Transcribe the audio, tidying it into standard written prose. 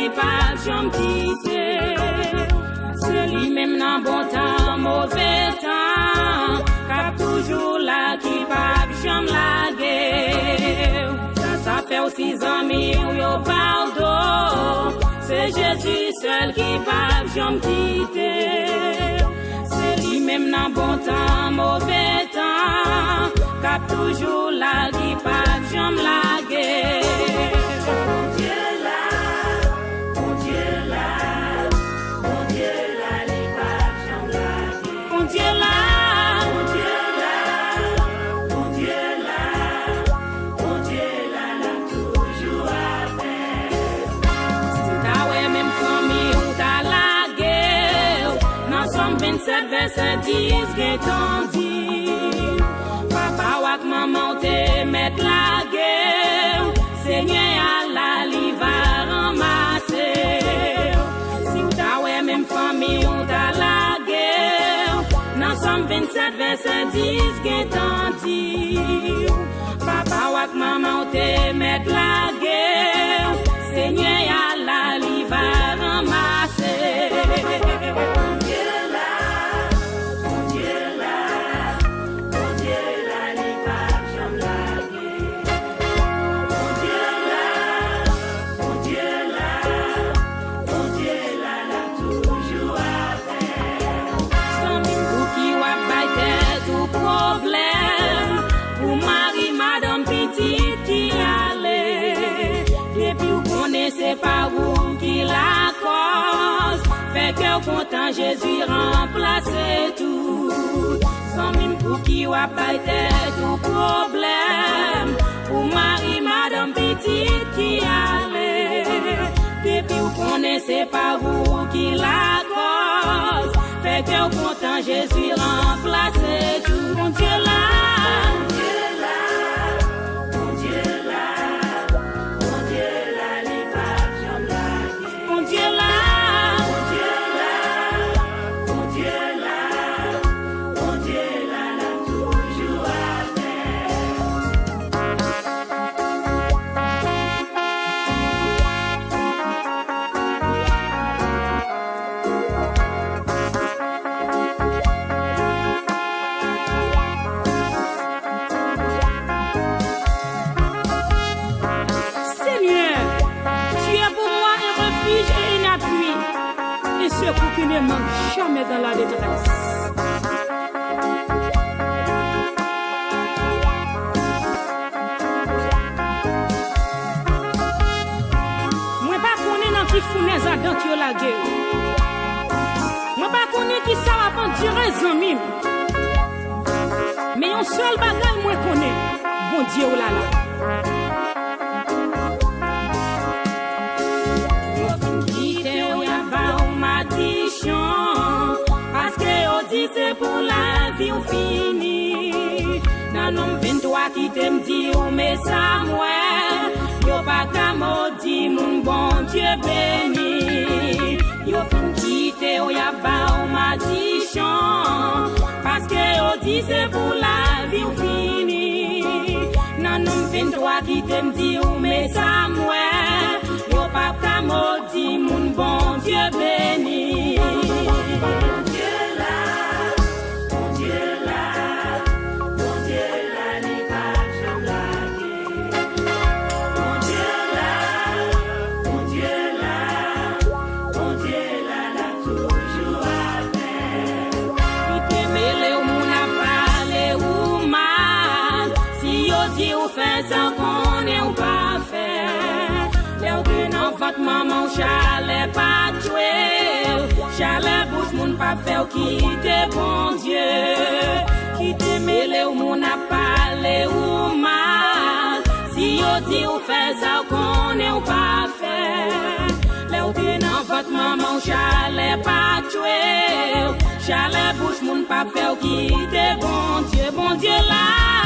qui pas jamais quitté. C'est lui-même dans bon temps, mauvais temps, cap toujours là qui pas jamais lagué. Ça fait aussi amis yo pardon. C'est Jésus seul qui pas jamais quitté. C'est lui-même dans bon temps, mauvais temps, cap toujours là qui pas jamais lagué. Verset 10 qui t'en dit, papa ou maman te mettre la guerre, Seigneur Allah li va ramasser. Si ou ta ouais même famille ou ta la guerre, dans Somme 27 verset 10 qui t'en dit, papa ou maman te mettre la guerre, Seigneur Allah li va ramasser. C'est pas vous qui la cause, fait que content Jésus remplace tout. Sans même pour qui ou a pas tout problème, pour Marie, madame petite qui allait. Depuis vous connaissez pas vous qui la cause, fait que content Jésus remplace tout. Mon Dieu là. Pour qui ne manque jamais dans la détresse. Moi pas connais dans qui fournaise à dents qui la guerre. Moi pas connais qui ça va prendre durer amis. Mais un seul bagage moi connais. Bon Dieu oh là là. Parce que on dit c'est pour la vie ou fini. Dans l'homme 23 qui t'aime dit ou mais ça moi. Yo pas qu'à maudit mon bon Dieu béni. Yo fin quitter ou y'a pas ou maldition. Parce que on dit c'est pour la vie ou fini. Dans l'homme 23 qui t'aime dit ou mais ça moi. Yo pas qu'à maudit mon bon Dieu béni. Sans qu'on ait ou pas fait, l'air de notre maman chalet pas tué, chalet bouche moun pas fait ou quitte bon Dieu, qui te mêlé ou moun a parlé ou mal, si yo dit ou fait ça qu'on ait ou pas fait, l'air de notre maman chalet pas tué, chalet bouche moun pas fait ou quitte bon Dieu là.